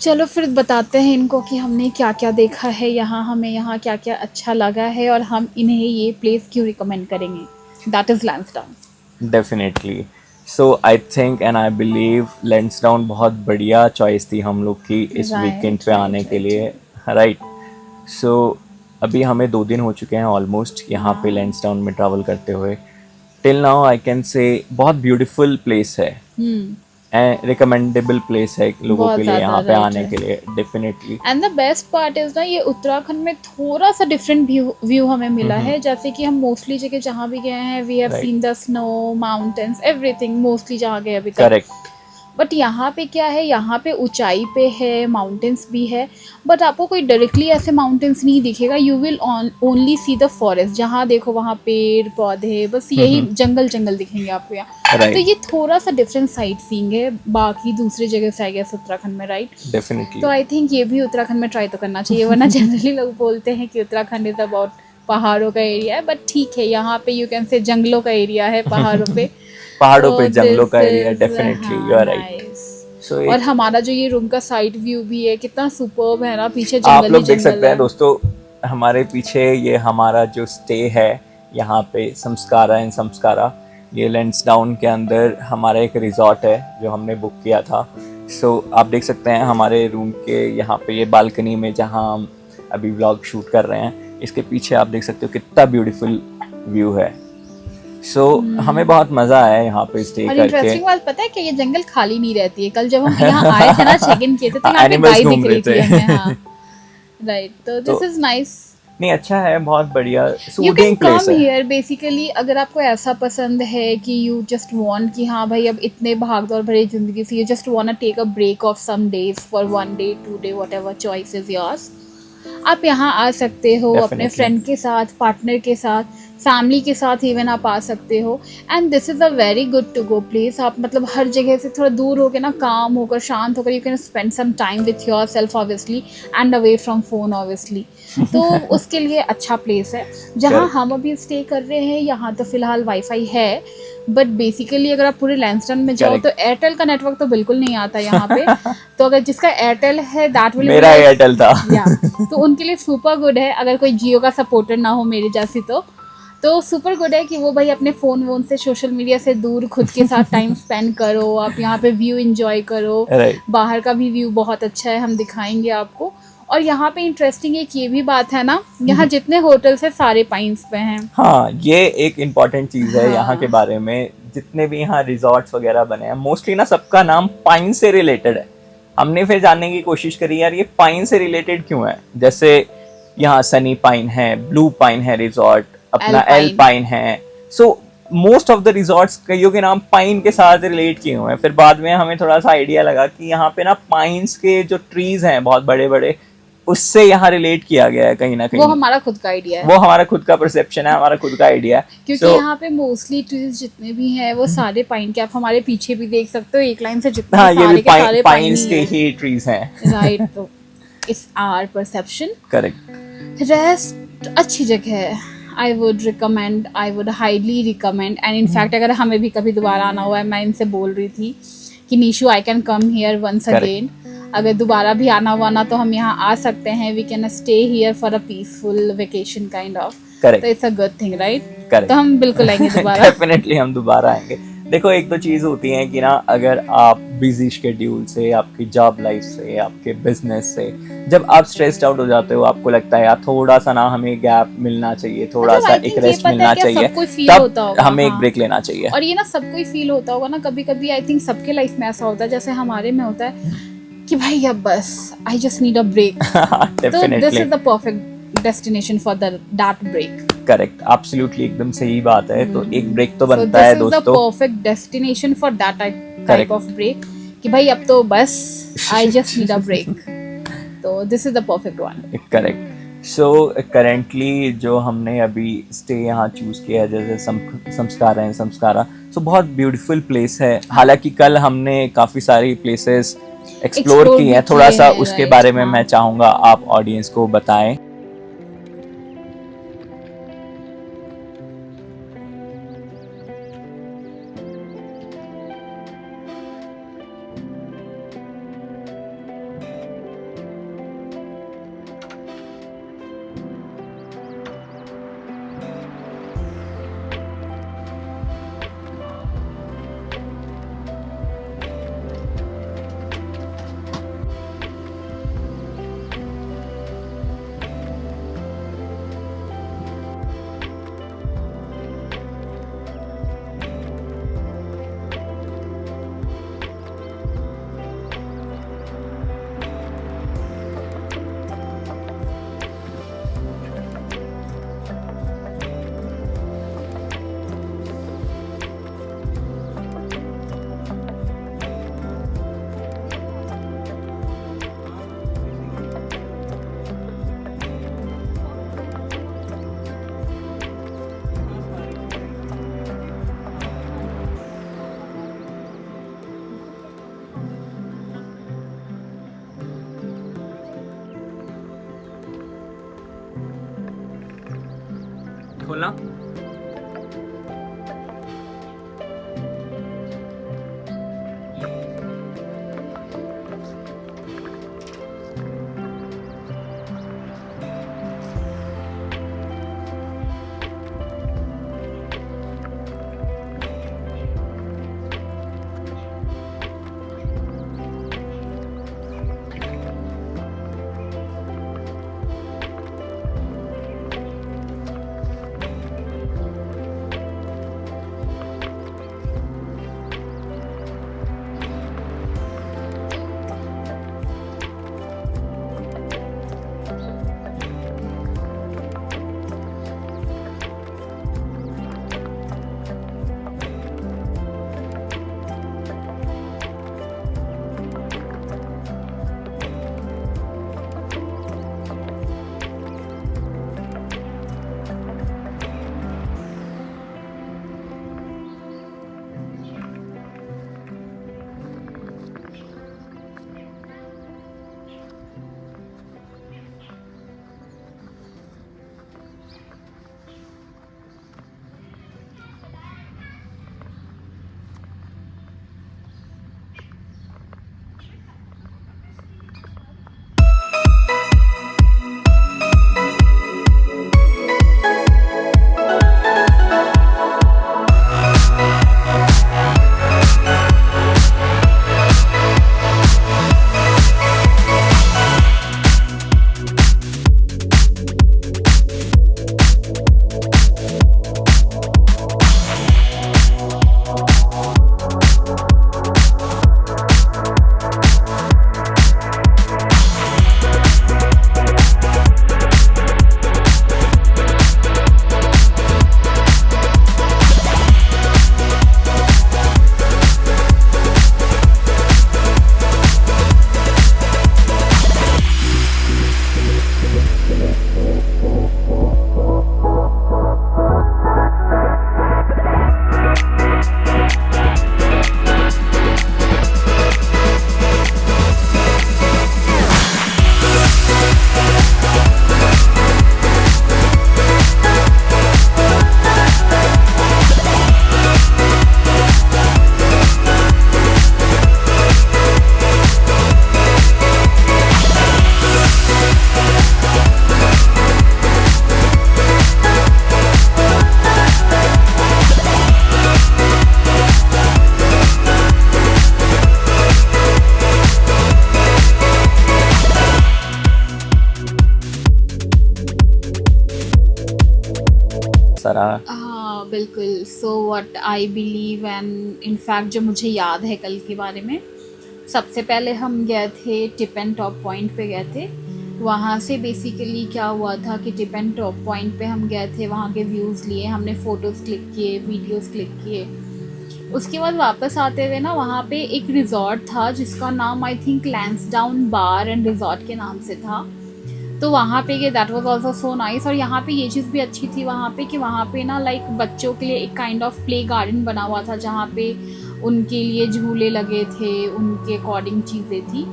चलो फिर बताते हैं इनको कि हमने क्या क्या देखा है यहाँ, हमें यहाँ क्या क्या अच्छा लगा है और हम इन्हें ये प्लेस क्यों रिकमेंड करेंगे। That is Lansdowne. Definitely. So I think and I believe Lansdowne बहुत बढ़िया चॉइस थी हम लोग की इस वीकेंड राइट पे आने राइट के राइट। लिए, राइट। सो अभी हमें 2 दिन हो चुके हैं ऑलमोस्ट यहाँ पे हाँ। लेंसडाउन में ट्रैवल करते हुए। Till now I can say बहुत ब्यूटीफुल प्लेस है, रिकमेंडेबल प्लेस है लोगों के बहुत लिए ज़्यादा यहाँ पे राइट आने है। के लिए, definitely. And the best part is ना, ये उत्तराखंड में थोड़ा सा डिफरेंट व्यू हमें मिला है। जैसे कि हम मोस्टली जगह जहाँ भी गए हैं, we have right, seen the snow mountains everything, mostly जहाँ गए अभी तक। करेक्ट। बट यहाँ पे क्या है, यहाँ पे ऊंचाई पे है, माउंटेन्स भी है। बट आपको कोई डायरेक्टली ऐसे माउंटेन्स नहीं दिखेगा, you will only see the forest. जहाँ देखो वहाँ पेड़ पौधे, बस यही जंगल जंगल दिखेंगे आपको यहाँ। तो राइट, ये थोड़ा सा डिफरेंट साइट सीइंग है बाकी दूसरी जगह से, आई गेस उत्तराखंड में, राइट। तो डेफिनेटली। आई थिंक ये भी उत्तराखंड में ट्राई तो करना चाहिए, वरना जनरली लोग बोलते हैं कि उत्तराखंड इज़ अबाउट पहाड़ों का एरिया है। बट ठीक है, यहाँ पे यू कैन से जंगलों का एरिया है पहाड़ों पे। पहाड़ों पे तो जंगलों दिस का एरिया, इज, डेफिनेटली यू हाँ, आर राइट। नाइस। सो और एक हमारा जो ये रूम का साइड व्यू भी है, कितना सुपर्ब है ना, पीछे आप जंगल ही लोग देख जंगल सकते हैं है। दोस्तों, हमारे पीछे ये हमारा जो स्टे है यहाँ पे संस्कारा इन संस्कारा, ये लेंसडाउन के अंदर हमारा एक रिजॉर्ट है जो हमने बुक किया था। सो आप देख सकते हैं हमारे रूम के यहाँ पे ये बालकनी में जहाँ हम अभी व्लॉग शूट कर रहे हैं, इसके पीछे आप देख सकते हो कितना ब्यूटीफुल व्यू है। सो हमें बहुत मज़ा आया यहाँ पे स्टे और करके। इंटरेस्टिंग बात पता है कि ये जंगल खाली नहीं रहती है। कल जब हम यहाँ आए थे ना, चेक इन किए थे, तो यहाँ पे एनिमल्स गाय दिख घूम रहे रही थी हमें। थे। हाँ, राइट। तो तो दिस इज नाइस। नहीं, अच्छा है, बहुत बढ़िया यू कैन सूदिंग प्लेस कम है। हियर बेसिकली, अगर आपको ऐसा पसंद है कि यू जस्ट वांट कि हाँ भाई, अब इतने भाग दौड़ भरी जिंदगी से you just want take a break of some days for 1 day 2 day, whatever choice is yours. आप यहाँ आ सकते हो अपने डेफिनेटली, फ्रेंड के साथ, पार्टनर के साथ, फैमिली के साथ, इवन आप आ सकते हो। And this is a very good to go place. आप मतलब हर जगह से थोड़ा दूर होकर ना, काम होकर, शांत होकर, you can spend some time with yourself obviously, and away from phone obviously. तो उसके लिए अच्छा प्लेस है। जहाँ करेक्ट। हम अभी स्टे कर रहे हैं, यहाँ तो फिलहाल वाईफाई है। बट बेसिकली अगर आप पूरे लैंसडन में जाओ तो करेक्ट। एयरटेल का नेटवर्क तो बिल्कुल नहीं आता यहाँ पे। तो अगर जिसका एयरटेल है, दैट विल बी मेरा लाइक, एयरटेल था। या, तो उनके लिए सुपर गुड है। अगर कोई जियो का सपोर्टर ना हो मेरे जैसी, तो सुपर गुड है कि वो भाई अपने फ़ोन वोन से, सोशल मीडिया से दूर, खुद के साथ टाइम स्पेंड करो, आप यहाँ पे व्यू एंजॉय करो। राइट। बाहर का भी व्यू बहुत अच्छा है, हम दिखाएंगे आपको। और यहाँ पे इंटरेस्टिंग एक ये भी बात है ना, यहाँ जितने होटल्स है सारे पाइन्स पे हैं। हाँ, ये एक इम्पॉर्टेंट चीज़ है यहाँ के हाँ, बारे में। जितने भी यहाँ रिजॉर्ट्स वगैरह बने हैं, मोस्टली ना सबका नाम पाइन से रिलेटेड है। हमने फिर जानने की कोशिश करी यार, ये पाइन से रिलेटेड क्यों है। जैसे यहाँ सनी पाइन है, ब्लू पाइन है रिजॉर्ट, अपना एल एल्पाइन। पाइन है। So most of the resorts कईयों के नाम पाइन के साथ रिलेट किए हुए हैं। फिर बाद में हमें थोड़ा सा आइडिया लगा कि यहाँ पे ना पाइन्स के जो ट्रीज हैं बहुत बड़े बड़े, उससे यहाँ रिलेट किया गया है कहीं ना वो कहीं। हमारा खुद का आइडिया है। वो हमारा खुद का परसेप्शन है, हमारा खुद का आइडिया है। क्योंकि सो यहाँ पे मोस्टली ट्रीज जितने भी हैं वो सारे पाइन के, आप हमारे पीछे भी देख सकते हो, एक लाइन से जितने भी हाँ, ये भी सारे के सारे पाइन पाइन्स ही के हैं। ही ट्रीज हैं। राइट। तो it's our perception. Correct. Rest अच्छी जगह है। I would recommend, I would highly recommend. And in fact अगर हमें भी कभी दोबारा आना हुआ है, मैं इनसे बोल रही थी कि Neeshu, I can come here once correct. Again. अगर दोबारा भी आना हुआ ना, तो हम यहाँ आ सकते हैं। We can stay here for a peaceful vacation kind of. तो correct. It's a good thing, right. तो करेक्ट। हम बिल्कुल आएंगे दोबारा। डेफिनेटली हम दोबारा आएंगे। देखो, एक तो चीज़ होती है कि ना, अगर आप बिजी शेड्यूल से, आपकी जॉब लाइफ से, आपके बिजनेस से, जब आप स्ट्रेस्ड आउट हो जाते हो, आपको लगता है यार थोड़ा सा ना हमें गैप मिलना चाहिए, थोड़ा मतलब सा आई एक थिंक ये रेस्ट पता है मिलना क्या, चाहिए, सबको फील तब होता होगा। हमें एक हाँ, ब्रेक लेना चाहिए। और ये ना सबको ही फील होता होगा ना, कभी कभी आई थिंक सबके लाइफ में ऐसा होता है, जैसे हमारे में होता है कि भाई अब बस, I just need a break. तो this definitely. Is the perfect destination for that break. Correct, absolutely, एकदम सही बात है। तो एक ब्रेक तो सो बनता दिस है इज द दोस्तों। Perfect destination for that type correct. Of break, कि भाई अब तो बस, I just need a break. तो this is the perfect one. Correct. So currently जो हमने अभी स्टे यहाँ चूज़ किया है, जैसे संस्कारा है संस्कारा, सो बहुत ब्यूटीफुल प्लेस है। हालांकि कल हमने काफ़ी सारी प्लेसेस एक्सप्लोर एक्सप्लोर की भी हैं, थोड़ा किए सा हैं, उसके राइट। बारे में हाँ, मैं चाहूँगा आप ऑडियंस को बताएं। खोलना। सारा। हाँ बिल्कुल। So what I believe and in fact जो मुझे याद है कल के बारे में, सबसे पहले हम गए थे टिप एंड टॉप पॉइंट पे गए थे। वहाँ से बेसिकली क्या हुआ था कि टिप एंड टॉप पॉइंट पे हम गए थे, वहाँ के व्यूज़ लिए, हमने फ़ोटोज़ क्लिक किए, वीडियोज़ क्लिक किए। उसके बाद वापस आते हुए ना वहाँ पे एक रिज़ॉर्ट था जिसका नाम I think Lansdowne bar and resort के नाम से था। तो वहाँ पे गए, that was also so nice. और यहाँ पे ये चीज़ भी अच्छी थी वहाँ पे कि वहाँ पे ना लाइक बच्चों के लिए एक काइंड ऑफ प्ले गार्डन बना हुआ था जहाँ पे उनके लिए झूले लगे थे, उनके अकॉर्डिंग चीज़ें थी,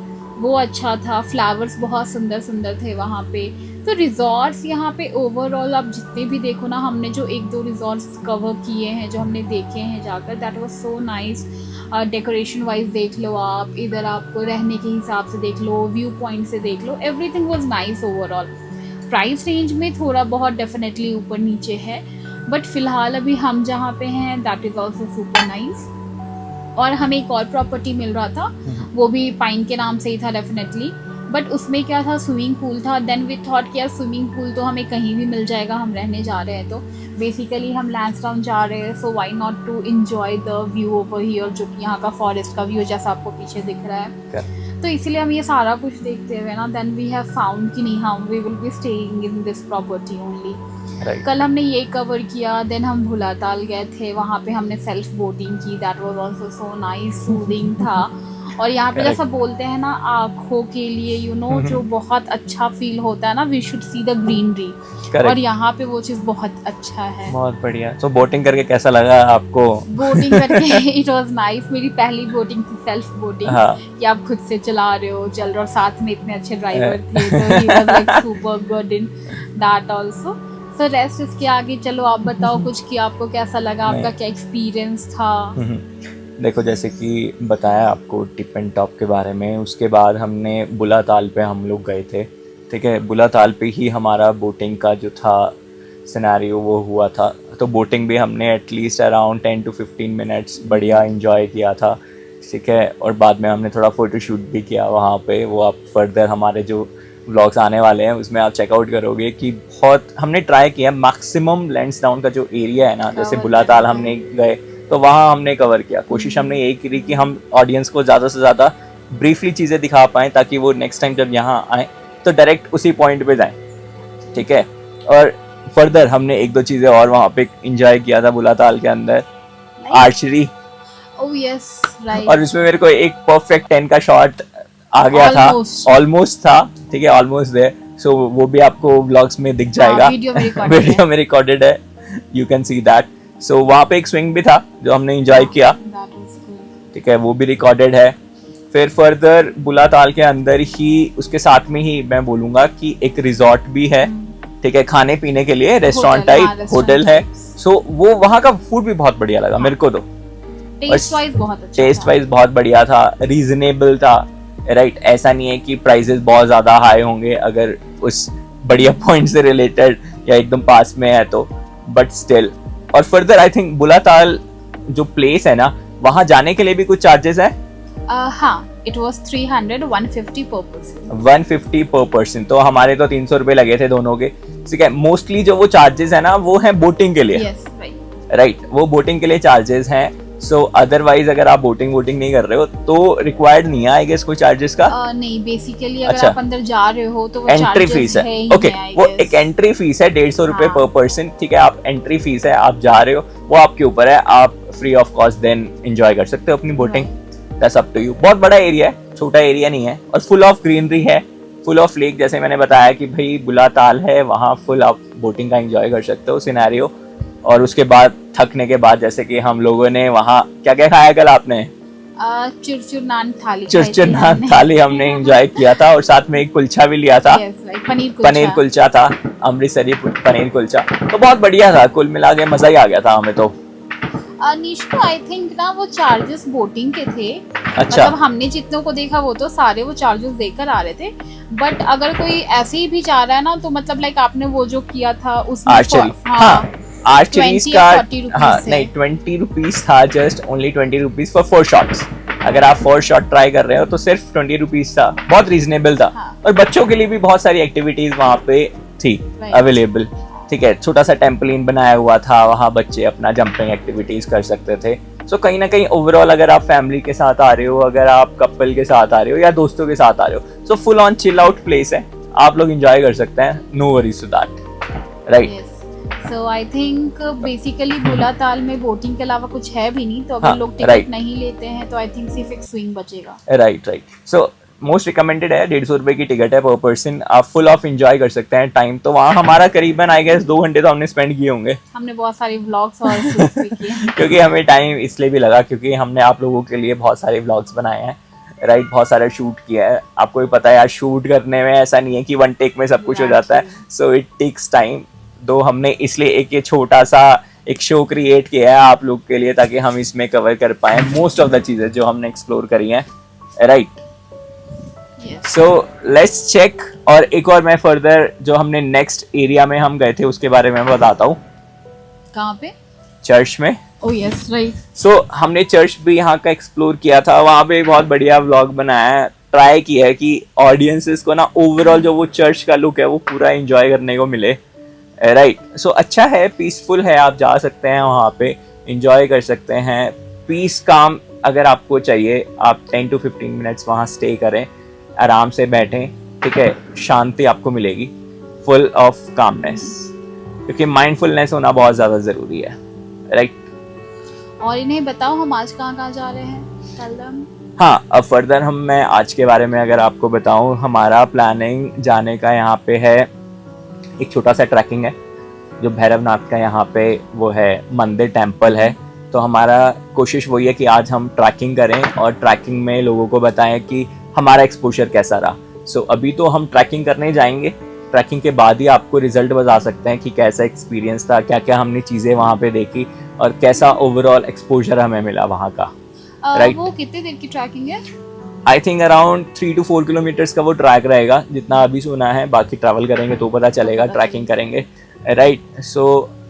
वो अच्छा था। फ्लावर्स बहुत सुंदर सुंदर थे वहाँ पे। तो रिज़ॉर्ट्स यहाँ पे ओवरऑल आप जितने भी देखो ना, हमने जो 1-2 रिज़ॉर्ट्स कवर किए हैं, जो हमने देखे हैं जाकर, that was so nice. Decoration wise देख लो आप, इधर आपको रहने के हिसाब से देख लो, व्यू पॉइंट से देख लो, everything was nice overall. Price range में थोड़ा बहुत डेफिनेटली ऊपर नीचे है, बट फ़िलहाल अभी हम जहाँ पे हैं that is also super nice. और हमें एक और प्रॉपर्टी मिल रहा था, वो भी पाइन के नाम से ही था डेफिनेटली, बट उसमें क्या था, स्विमिंग पूल था। देन वी थॉट कि यार स्विमिंग पूल तो हमें कहीं भी मिल जाएगा, हम रहने जा रहे हैं तो बेसिकली हम लैंसडाउन जा रहे हैं, so why not to enjoy the view over here, जो कि यहाँ का फॉरेस्ट का व्यू जैसा आपको पीछे दिख रहा है। तो इसीलिए हम ये सारा कुछ देखते हुए ना, देन वी हैव फाउंड कि नहीं, हम we will be staying in this property only. कल हमने ये कवर किया। देन हम भुलाताल गए थे, वहाँ पे हमने सेल्फ बोटिंग की, that was also so nice, soothing था। और यहाँ पे जैसा बोलते हैं ना, आँखों के लिए जो बहुत अच्छा फील होता है ना, we should see the greenery, और यहाँ पे वो चीज़ बहुत अच्छा है। बहुत बढ़िया। तो बोटिंग करके कैसा लगा आपको? बोटिंग करके इट वाज नाइस। मेरी पहली बोटिंग थी सेल्फ बोटिंग, कि आप खुद से चला रहे हो, चल रहे हो, और साथ में इतने अच्छे ड्राइवर थे, तो he was like super good in that also. So rest इसके आगे चलो, आप बताओ कुछ कि आपको कैसा लगा, नहीं। आपका क्या एक्सपीरियंस था? देखो, जैसे कि बताया आपको टिप एंड टॉप के बारे में, उसके बाद हमने बुला ताल पे हम लोग गए थे। ठीक है, बुला ताल पे ही हमारा बोटिंग का जो था सिनेरियो वो हुआ था। तो बोटिंग भी हमने एटलीस्ट अराउंड 10 to 15 मिनट्स बढ़िया इन्जॉय किया था। ठीक है, और बाद में हमने थोड़ा फ़ोटोशूट भी किया वहाँ पे। वो आप फर्दर हमारे जो व्लॉग्स आने वाले हैं उसमें आप चेकआउट करोगे कि बहुत हमने ट्राई किया मैक्सिमम लैंसडाउन का जो एरिया है ना, जैसे बुला ताल हमने गए तो वहाँ हमने कवर किया। कोशिश हमने यही करी कि हम ऑडियंस को ज़्यादा से ज़्यादा ब्रीफली चीज़ें दिखा पाएँ ताकि वो नेक्स्ट टाइम जब यहाँ आएँ तो डायरेक्ट उसी पॉइंट पे जाएं। ठीक है, और फर्दर हमने एक दो चीज़ें और वहाँ पे इंजॉय किया था बुला ताल के अंदर। Archery, oh yes right. और उसमें मेरे को एक परफेक्ट 10 का शॉट आ गया था, ऑलमोस्ट था। ठीक है, ऑलमोस्ट देयर। सो वो भी आपको व्लॉग्स में दिख जाएगा, वीडियो में रिकॉर्डेड है, यू कैन सी दैट। सो वहाँ पे एक स्विंग भी था जो हमने एंजॉय किया। ठीक है, वो भी रिकॉर्डेड है। फिर फर्दर बुला ताल के अंदर ही उसके साथ में ही मैं बोलूँगा कि एक रिजॉर्ट भी है। ठीक है, खाने पीने के लिए रेस्टोरेंट टाइप होटल है। सो वो वहाँ का फूड भी बहुत बढ़िया लगा मेरे को। तो टेस्ट वाइज बहुत अच्छा, टेस्ट वाइज बहुत बढ़िया था, रीजनेबल था। राइट, ऐसा नहीं है कि प्राइसेस बहुत ज़्यादा हाई होंगे अगर उस बढ़िया पॉइंट से रिलेटेड या एकदम पास में है तो, बट स्टिल। और फर्दर आई थिंक बुला ताल जो प्लेस है ना, वहाँ जाने के लिए भी कुछ चार्जेस है। हाँ, इट वाज 300, 150 पर पर्सन। 150 पर पर्सन, तो हमारे तो 300 रुपए लगे थे दोनों के। ठीक है, मोस्टली जो वो चार्जेस है ना वो है बोटिंग के लिए। यस राइट, वो बोटिंग के लिए चार्जेस हैं। सो अदरवाइज अगर आप बोटिंग नहीं कर रहे हो तो रिक्वायर्ड नहीं है आई गेस कोई चार्जेस का। नहीं, बेसिकली अगर अच्छा, आप अंदर जा रहे हो तो वो एंट्री फीस है। ओके, वो एक एंट्री फीस है 150 रुपए पर पर्सन। ठीक है, आप एंट्री फीस है, आप जा रहे हो, वो आपके ऊपर है, आप free of cost then enjoy कर सकते हो अपनी boating. That's up to you. बहुत बड़ा एरिया है, छोटा एरिया नहीं है, और फुल ऑफ ग्रीनरी है, फुल ऑफ लेक। जैसे मैंने बताया कि भाई बुला ताल है, वहाँ फुल आप बोटिंग का एंजॉय कर सकते हो सिनेरियो। और उसके बाद थकने के बाद जैसे कि हम लोगों ने वहाँ क्या क्या खाया कल आपने? चुरचुर नान थाली। चुरचुर नान थाली हमने एंजॉय किया था, और साथ में एक कुलचा भी लिया था। पनीर कुलचा था, अमृतसरी पनीर कुलचा। तो बहुत बढ़िया था, कुल मिला के मजा ही आ गया था हमें तो। निशु, आई थिंक ना वो चार्जेस बोटिंग के थे। अच्छा, मतलब हमने जितनों को देखा वो तो सारे वो चार्जेस देकर आ रहे थे, बट अगर कोई ऐसे ही भी जा रहा है ना तो मतलब लाइक आपने वो जो किया था उसमें आर्चरी, हाँ, आर्चरीज का, हाँ नहीं 20 रुपीज था, just only 20 rupees for 4 shots. अगर आप 4 शॉट ट्राई कर रहे हो तो सिर्फ 20 रुपीज था, बहुत रीजनेबल था। और बच्चों के लिए भी बहुत सारी एक्टिविटीज वहाँ पे थी अवेलेबल। ठीक है, छोटा सा टेम्पलिन बनाया हुआ था, वहाँ बच्चे अपना जंपिंग एक्टिविटीज कर सकते थे। सो कहीं ना कहीं ओवरऑल अगर आप फैमिली के साथ आ रहे हो, अगर आप कपल के साथ आ रहे हो या दोस्तों के साथ आ रहे हो, so full on chill out place है, आप लोग एंजॉय कर सकते हैं, no worries to that. Right, so I think basically Bhulla Tal में बोटिंग के अलावा कुछ है भी नहीं, तो अगर लोग टिकट नहीं लेते हैं तो आई थिंक सिर्फ एक स्विंग बचेगा। राइट। सो मोस्ट रिकमेंडेड है, 150 रुपए की टिकट है पर पर्सन, आप फुल ऑफ एंजॉय कर सकते हैं टाइम। तो वहाँ हमारा करीबन आई गेस 2 घंटे तो हमने स्पेंड किए होंगे। हमने बहुत सारे व्लॉग्स और शूट्स भी किए क्योंकि हमें टाइम इसलिए भी लगा क्योंकि हमने आप लोगों के लिए बहुत सारे व्लॉग्स बनाए हैं। राइट, बहुत सारा शूट किया है। आपको भी पता है यार, शूट करने में ऐसा नहीं है कि 1 टेक में सब कुछ हो जाता है, सो इट टेक्स टाइम। तो हमने इसलिए एक ये छोटा सा एक शो क्रिएट किया है आप लोग के लिए ताकि हम इसमें कवर कर पाए मोस्ट ऑफ द चीजें जो हमने एक्सप्लोर करी हैं। Right, so let's check. और एक और मैं फर्दर जो हमने नेक्स्ट एरिया में हम गए थे उसके बारे में बताता हूँ। कहाँ पे? चर्च में। Oh yes, right. सो हमने चर्च भी यहाँ का एक्सप्लोर किया था, वहाँ पे बहुत बढ़िया व्लॉग बनाया है, ट्राई किया है कि ऑडियंसेस को ना ओवरऑल जो वो चर्च का लुक है वो पूरा एंजॉय करने को मिले। राइट, सो अच्छा है, पीसफुल है, आप जा सकते हैं वहाँ पे, एंजॉय कर सकते हैं। पीस काम अगर आपको चाहिए, आप 10 to 15 मिनट्स वहाँ स्टे करें, आराम से बैठें। ठीक है, शांति आपको मिलेगी, फुल ऑफ कामनेस, क्योंकि माइंडफुलनेस होना बहुत ज़्यादा ज़रूरी है। राइट, और इन्हें बताओ हम आज कहाँ जा रहे हैं? Tell them. हाँ, अब फर्दर मैं आज के बारे में अगर आपको बताऊं, हमारा प्लानिंग जाने का यहाँ पे है, एक छोटा सा ट्रैकिंग है जो भैरवनाथ का यहाँ पे वो है मंदिर, टेम्पल है। तो हमारा कोशिश वही है कि आज हम ट्रैकिंग करें और ट्रैकिंग में लोगों को बताएं कि हमारा एक्सपोजर कैसा रहा। सो अभी तो हम ट्रैकिंग करने जाएंगे, ट्रैकिंग के बाद ही आपको रिजल्ट बता सकते हैं कि कैसा एक्सपीरियंस था, क्या क्या हमने चीज़ें वहाँ पे देखी और कैसा ओवरऑल एक्सपोजर हमें मिला वहाँ का। Right. वो कितने देर की ट्रैकिंग है? I think around 3 to 4 kilometres का वो ट्रैक रहेगा, जितना अभी सुना है, बाकी ट्रैवल करेंगे तो पता चलेगा, ट्रैकिंग करेंगे, right. So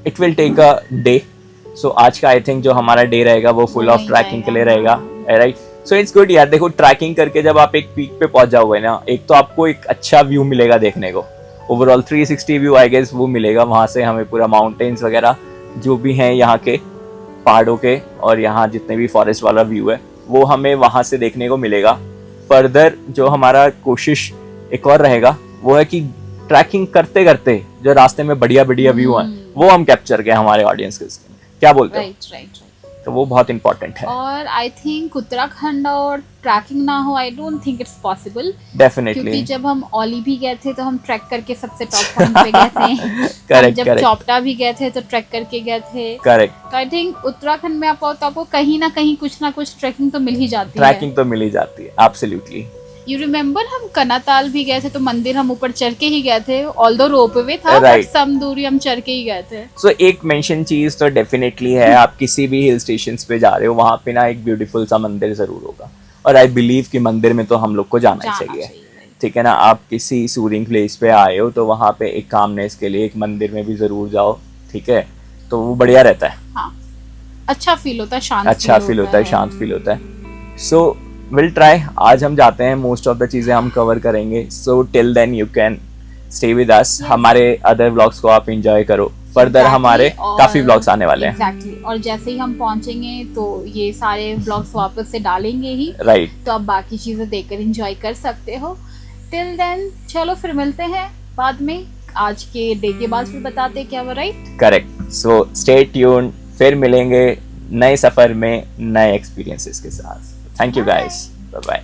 it will take a day. So आज का आई थिंक जो हमारा डे रहेगा वो फुल ऑफ ट्रैकिंग के लिए रहेगा, राइट। सो इट्स गुड यार। देखो ट्रैकिंग करके जब आप एक पीक पे पहुंच जाओगे ना, एक तो आपको एक अच्छा व्यू मिलेगा देखने को, ओवरऑल 360 व्यू आई गेस वो मिलेगा वहाँ से हमें, पूरा माउंटेन्स वगैरह जो भी हैं यहाँ के पहाड़ों के, और यहाँ जितने भी फॉरेस्ट वाला व्यू है वो हमें वहाँ से देखने को मिलेगा। फर्दर जो हमारा कोशिश एक और रहेगा वो है कि ट्रैकिंग करते करते जो रास्ते में बढ़िया बढ़िया व्यू हैं वो हम कैप्चर करें हमारे ऑडियंस के सामने। क्या बोलते हो? राइट। तो वो बहुत इंपॉर्टेंट है। और आई थिंक उत्तराखंड और ट्रैकिंग ना हो, I don't think it's possible. Definitely, क्योंकि जब हम ओली भी गए थे तो हम ट्रैक करके सबसे टॉप पॉइंट पे गए थे। करेक्ट, जब चौपटा भी गए थे तो ट्रैक करके गए थे। करेक्ट। तो आई थिंक उत्तराखंड में आप आओ तो आपको कहीं ना कहीं कुछ ना कुछ ट्रैकिंग तो मिल ही जाती है। ट्रैकिंग तो मिल ही जाती है, एब्सोल्युटली। यू रिमेम्बर हम कनाताल भी गए थे तो मंदिर हम ऊपर चढ़ के ही गए थे, ऑल्दो रोपवे था, बट Right. सम दूरी हम चढ़ के ही गए थे। सो एक मेंशन चीज तो डेफिनेटली है, आप किसी भी हिल स्टेशन पे जा रहे हो वहाँ पे ना एक ब्यूटीफुल सा मंदिर जरूर होगा, और आई बिलीव कि मंदिर में तो हम लोग को जाना ही चाहिए। ठीक है ना, आप किसी सूदिंग प्लेस पे आए हो तो वहाँ पे एक कामनेस के लिए एक मंदिर में भी जरूर जाओ, ठीक है, तो वो बढ़िया रहता है। हाँ, अच्छा फील होता है, शांत अच्छा फील होता है, शांत फील होता है। सो विल ट्राई, आज हम जाते हैं, मोस्ट ऑफ द चीज़ें हम कवर करेंगे। So till then you can stay with us, हमारे अदर व्लॉग्स को आप एंजॉय करो। फर्दर हमारे काफ़ी व्लॉग्स आने वाले हैं। एग्जैक्टली, और जैसे ही हम पहुंचेंगे तो ये सारे व्लॉग्स वापस से डालेंगे ही, राइट। तो आप बाकी चीज़ें देखकर एंजॉय कर सकते हो। टिल देन चलो फिर मिलते हैं बाद में, आज के डे के बाद फिर बताते हैं क्या हुआ, right? Correct. So stay tuned, फिर मिलेंगे नए सफ़र में नए एक्सपीरियंसेस के साथ। Thank you guys, bye bye.